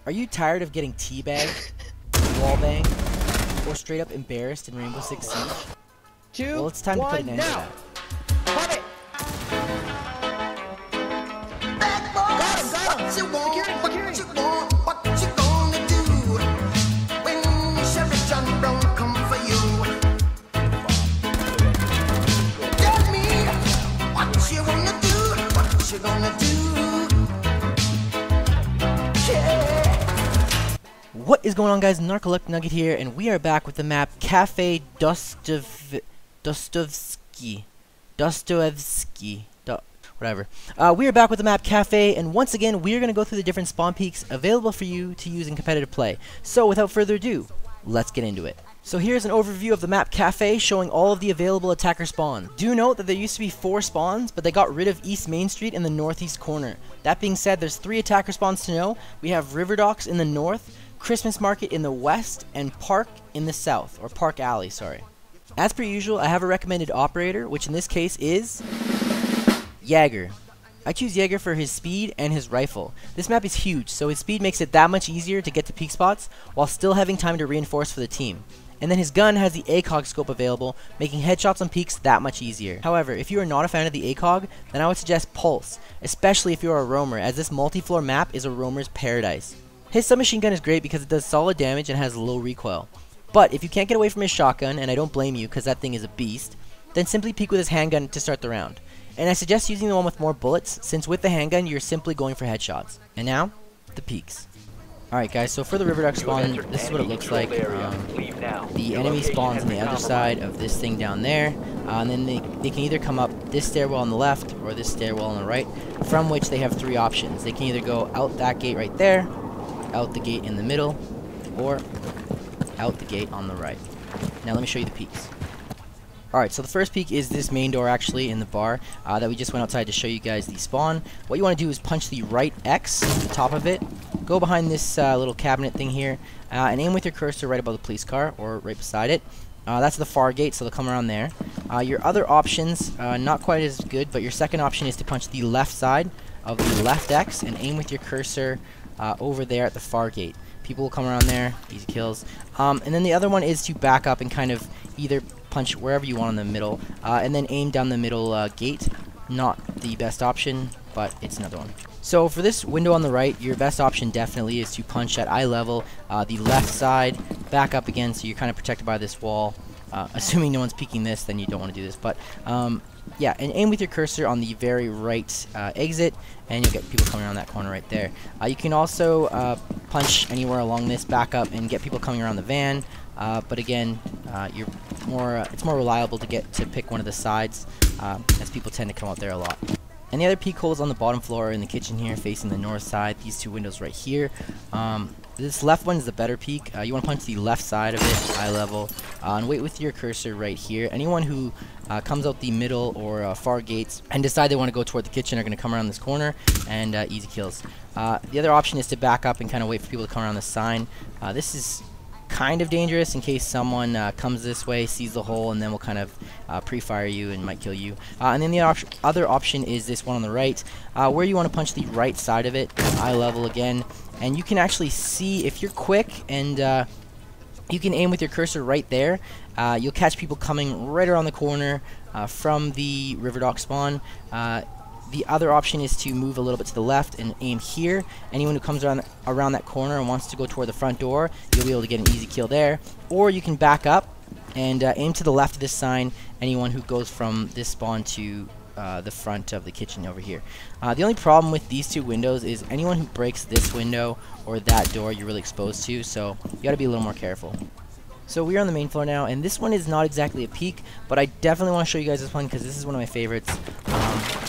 Are you tired of getting teabagged, wallbanged, or straight up embarrassed in Rainbow Six Siege? Well, it's time to put an end to that. Pop it! Got him! Security! What you gonna do when Sheriff John Brown come for you? Tell me what you gonna do, what you gonna do. What is going on, guys? Narcoleptic Nugget here, and we are back with the map Kafe Dostoyevsky. Whatever. We are back with the map Kafe, and once again, we are going to go through the different spawn peaks available for you to use in competitive play. So, without further ado, let's get into it. So here's an overview of the map Kafe showing all of the available attacker spawns. Do note that there used to be 4 spawns, but they got rid of East Main Street in the northeast corner. That being said, there's 3 attacker spawns to know. We have River Docks in the north, Christmas Market in the west, and Park in the south, or Park Alley, sorry. As per usual, I have a recommended operator, which in this case is Jaeger. I choose Jaeger for his speed and his rifle. This map is huge, so his speed makes it that much easier to get to peak spots, while still having time to reinforce for the team. And then his gun has the ACOG scope available, making headshots on peaks that much easier. However, if you are not a fan of the ACOG, then I would suggest Pulse, especially if you are a roamer, as this multi-floor map is a roamer's paradise. His submachine gun is great because it does solid damage and has low recoil. But if you can't get away from his shotgun, and I don't blame you because that thing is a beast, then simply peek with his handgun to start the round. And I suggest using the one with more bullets, since with the handgun you're simply going for headshots. And now, the peaks. Alright guys, so for the River Duck spawn, this is what it looks like. The enemy spawns on the other side of this thing down there, and then they can either come up this stairwell on the left, or this stairwell on the right, from which they have 3 options. They can either go out that gate right there, out the gate in the middle, or out the gate on the right. Now let me show you the peaks. Alright, so the first peak is this main door actually in the bar that we just went outside to show you guys the spawn. What you want to do is punch the right X at the top of it, go behind this little cabinet thing here, and aim with your cursor right above the police car, or right beside it. That's the far gate, so they'll come around there. Your other options, not quite as good, but your second option is to punch the left side of the left X and aim with your cursor over there at the far gate. People will come around there, easy kills. And then the other one is to back up and kind of either punch wherever you want in the middle, and then aim down the middle gate. Not the best option, but it's another one. So for this window on the right, your best option definitely is to punch at eye level, the left side, back up again so you're kind of protected by this wall. Assuming no one's peeking this, then you don't want to do this, but yeah, and aim with your cursor on the very right exit, and you'll get people coming around that corner right there. You can also punch anywhere along this, back up, and get people coming around the van. But again, it's more reliable to pick one of the sides, as people tend to come out there a lot. And the other peek holes on the bottom floor in the kitchen here, facing the north side. These 2 windows right here. This left one is the better peek. You want to punch the left side of it, eye level, and wait with your cursor right here. Anyone who comes out the middle or far gates and decide they want to go toward the kitchen are going to come around this corner, and easy kills. The other option is to back up and kind of wait for people to come around the sign. This is kind of dangerous in case someone comes this way, sees the hole, and then will kind of pre-fire you and might kill you. And then the other option is this one on the right, where you want to punch the right side of it, eye level again, and you can actually see if you're quick and you can aim with your cursor right there. You'll catch people coming right around the corner from the River Dock spawn. The other option is to move a little bit to the left and aim here. Anyone who comes around that corner and wants to go toward the front door, you'll be able to get an easy kill there. Or you can back up and aim to the left of this sign, anyone who goes from this spawn to the front of the kitchen over here. The only problem with these 2 windows is anyone who breaks this window or that door you're really exposed to, so you gotta be a little more careful. So we are on the main floor now, and this one is not exactly a peak, but I definitely want to show you guys this one because this is one of my favorites.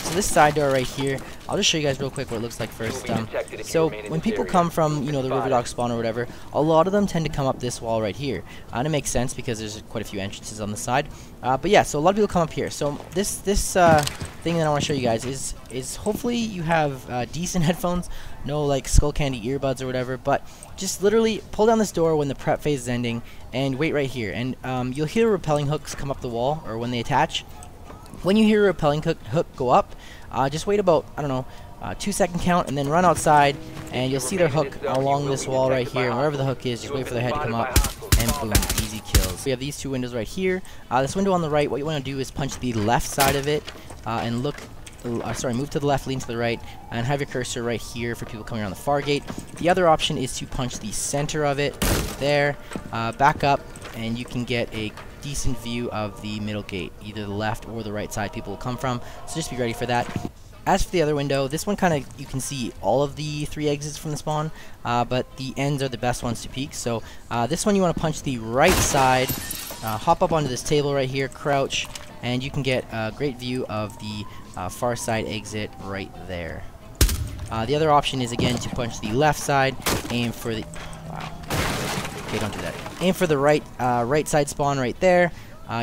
So this side door right here, I'll just show you guys real quick what it looks like first. So when people come from, you know, the River Dock spawn or whatever, a lot of them tend to come up this wall right here. And it makes sense because there's quite a few entrances on the side. But yeah, so a lot of people come up here. So this thing that I want to show you guys is hopefully you have decent headphones, no like skull candy earbuds or whatever, but just literally pull down this door when the prep phase is ending and wait right here. And you'll hear rappelling hooks come up the wall, or when they attach. When you hear a rappelling hook go up, just wait about, I don't know, 2-second count, and then run outside, and you'll see their hook along this wall right here. And wherever the hook is, just wait for their head to come up, and boom, easy kills. We have these 2 windows right here. This window on the right, what you want to do is punch the left side of it, and look. Move to the left, lean to the right, and have your cursor right here for people coming around the far gate. The other option is to punch the center of it, right there, back up, and you can get a decent view of the middle gate, either the left or the right side people will come from, so just be ready for that. As for the other window, this one kind of, you can see all of the 3 exits from the spawn, but the ends are the best ones to peek. So this one you want to punch the right side, hop up onto this table right here, crouch, and you can get a great view of the far side exit right there. The other option is again to punch the left side, aim for the... Wow. Okay, don't do that. Aim for the right side spawn right there.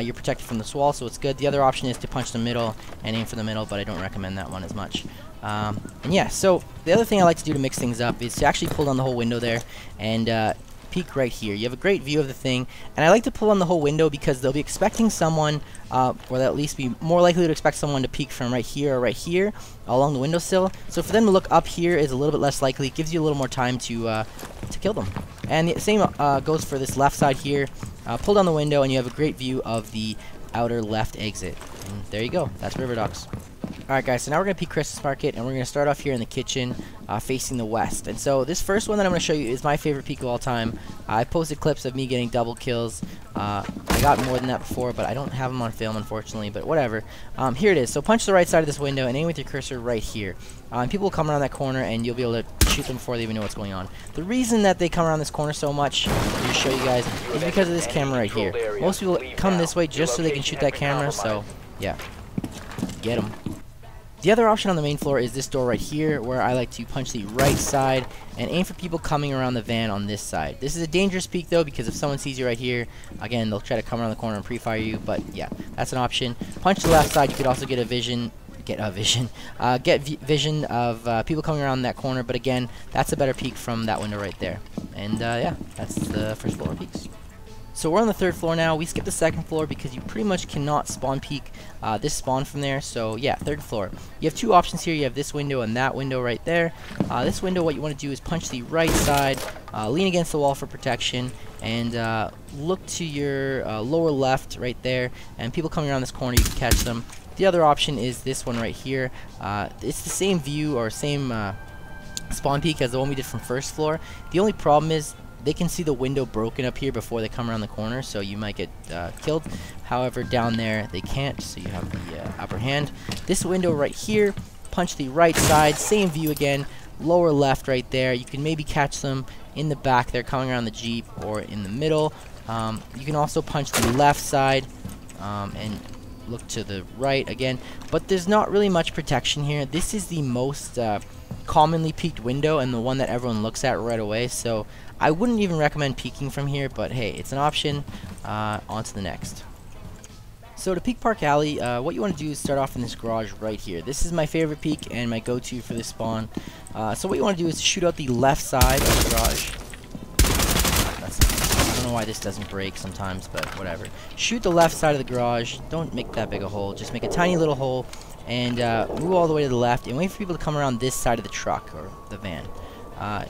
You're protected from this wall, so it's good. The other option is to punch the middle and aim for the middle, but I don't recommend that one as much. And yeah, so the other thing I like to do to mix things up is to actually pull down the whole window there and peek right here. You have a great view of the thing, and I like to pull on the whole window because they'll be expecting someone, or they'll at least be more likely to expect someone to peek from right here or right here along the windowsill. So for them to look up here is a little bit less likely. It gives you a little more time to kill them. And the same goes for this left side here. Pull down the window, and you have a great view of the outer left exit. And there you go. That's River Docks. Alright guys, so now we're going to peek Christmas Market, and we're going to start off here in the kitchen, facing the west. And so this first one that I'm going to show you is my favorite peek of all time. I posted clips of me getting double kills. I got more than that before, but I don't have them on film, unfortunately, but whatever. Here it is. So punch the right side of this window and aim with your cursor right here. And people will come around that corner, and you'll be able to shoot them before they even know what's going on. The reason that they come around this corner so much, I'll just show you guys, is because of this camera right here. Most people come this way just so they can shoot that camera, so yeah, get them. The other option on the main floor is this door right here, where I like to punch the right side and aim for people coming around the van on this side. This is a dangerous peek though, because if someone sees you right here, again, they'll try to come around the corner and pre-fire you, but yeah, that's an option. Punch the left side, you could also get vision of people coming around that corner, but again, that's a better peek from that window right there. And yeah, that's the first floor peeks. So we're on the 3rd floor now. We skipped the 2nd floor because you pretty much cannot spawn peek this spawn from there. So yeah, 3rd floor. You have 2 options here. You have this window and that window right there. This window, what you want to do is punch the right side, lean against the wall for protection, and look to your lower left right there. And people coming around this corner, you can catch them. The other option is this one right here. It's the same view or same spawn peek as the one we did from 1st floor. The only problem is they can see the window broken up here before they come around the corner, so you might get killed. However, down there they can't, so you have the upper hand. This window right here, punch the right side, same view again, lower left right there. You can maybe catch them in the back there coming around the Jeep, or in the middle. You can also punch the left side and look to the right again, but there's not really much protection here. This is the most commonly peeked window and the one that everyone looks at right away, so I wouldn't even recommend peeking from here, but hey, it's an option. On to the next. So to peek Park Alley, what you want to do is start off in this garage right here. This is my favorite peek and my go-to for this spawn. So what you want to do is shoot out the left side of the garage. I don't know why this doesn't break sometimes, but whatever. Shoot the left side of the garage. Don't make that big a hole. Just make a tiny little hole and move all the way to the left and wait for people to come around this side of the truck or the van.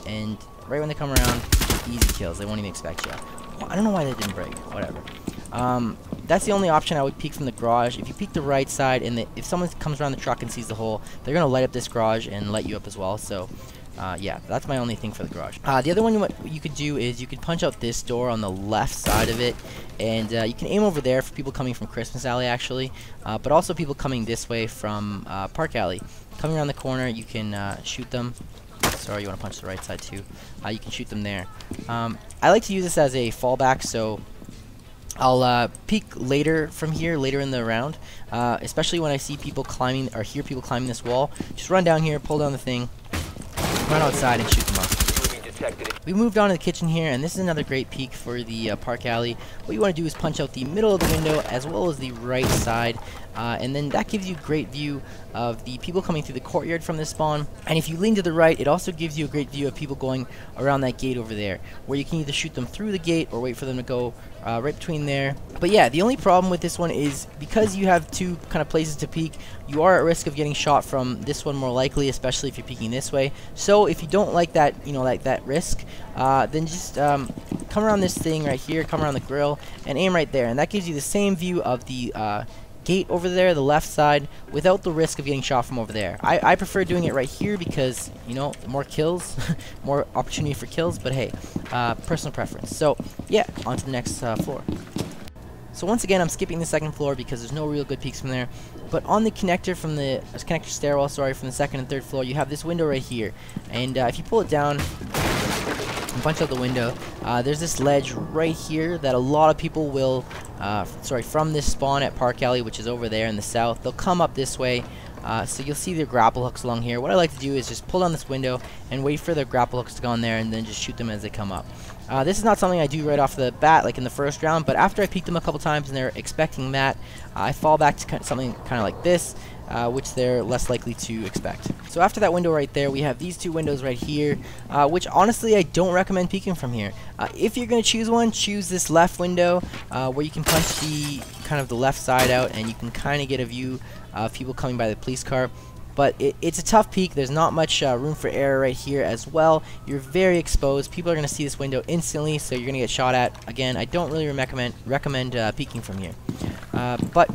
And right when they come around, easy kills. They won't even expect you. Well, I don't know why that didn't break. Whatever. That's the only option I would peek from the garage. If you peek the right side, and if someone comes around the truck and sees the hole, they're going to light up this garage and light you up as well. So, yeah, that's my only thing for the garage. The other one you could do is you could punch out this door on the left side of it, and you can aim over there for people coming from Christmas Alley, actually, but also people coming this way from Park Alley. Coming around the corner, you can shoot them. Sorry, you want to punch the right side too. You can shoot them there. I like to use this as a fallback, so I'll peek later from here, later in the round, especially when I see people climbing or hear people climbing this wall. Just run down here, pull down the thing, run outside, and shoot them up. We moved on to the kitchen here, and this is another great peek for the park alley. What you want to do is punch out the middle of the window as well as the right side, and then that gives you a great view of the people coming through the courtyard from this spawn. And if you lean to the right, it also gives you a great view of people going around that gate over there, where you can either shoot them through the gate or wait for them to go right between there. But yeah, the only problem with this one is because you have two kind of places to peek, you are at risk of getting shot from this one more likely, especially if you're peeking this way. So if you don't like that, you know, like that risk, then just come around this thing right here, come around the grill, and aim right there, and that gives you the same view of the gate over there, the left side, without the risk of getting shot from over there. I prefer doing it right here because, you know, more kills, more opportunity for kills, but hey, personal preference. So yeah, on to the next floor. So once again, I'm skipping the second floor because there's no real good peeks from there. But on the connector from the connector stairwell, sorry, from the second and third floor, you have this window right here, and if you pull it down and punch out the window, there's this ledge right here that a lot of people will, from this spawn at Park Alley, which is over there in the south, they'll come up this way. So you'll see their grapple hooks along here. What I like to do is just pull down this window and wait for the grapple hooks to go on there, and then just shoot them as they come up. This is not something I do right off the bat, like in the first round, but after I peek them a couple times and they're expecting that, I fall back to something kind of like this, which they're less likely to expect. So after that window right there, we have these two windows right here, which honestly I don't recommend peeking from here. If you're going to choose one, choose this left window, where you can punch the kind of the left side out, and you can kind of get a view of people coming by the police car. But it's a tough peek. There's not much room for error right here as well. You're very exposed. People are going to see this window instantly, so you're going to get shot at. Again, I don't really recommend peeking from here. But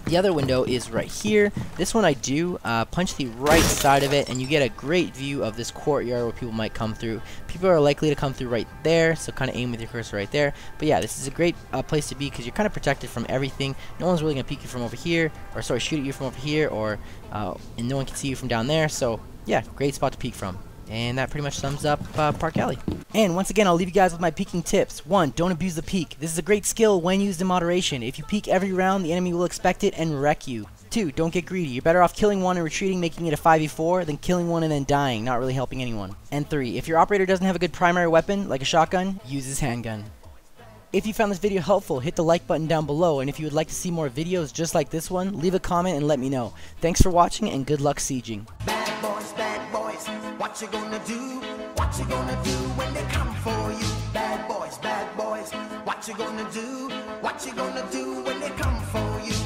the other window is right here. This one I do. Punch the right side of it, and you get a great view of this courtyard where people might come through. People are likely to come through right there, so kind of aim with your cursor right there. But yeah, this is a great place to be because you're kind of protected from everything. No one's really going to peek you from over here, or sorry, shoot at you from over here, or and no one can see you from down there. So yeah, great spot to peek from. And that pretty much sums up Park Alley. And once again, I'll leave you guys with my peeking tips. 1. Don't abuse the peek. This is a great skill when used in moderation. If you peek every round, the enemy will expect it and wreck you. 2. Don't get greedy. You're better off killing one and retreating, making it a 5v4, than killing one and then dying, not really helping anyone. And 3. If your operator doesn't have a good primary weapon, like a shotgun, use his handgun. If you found this video helpful, hit the like button down below, and if you would like to see more videos just like this one, leave a comment and let me know. Thanks for watching, and good luck sieging. Bad boys, what you gonna do? What you gonna do when they come for you? Bad boys, what you gonna do? What you gonna do when they come for you?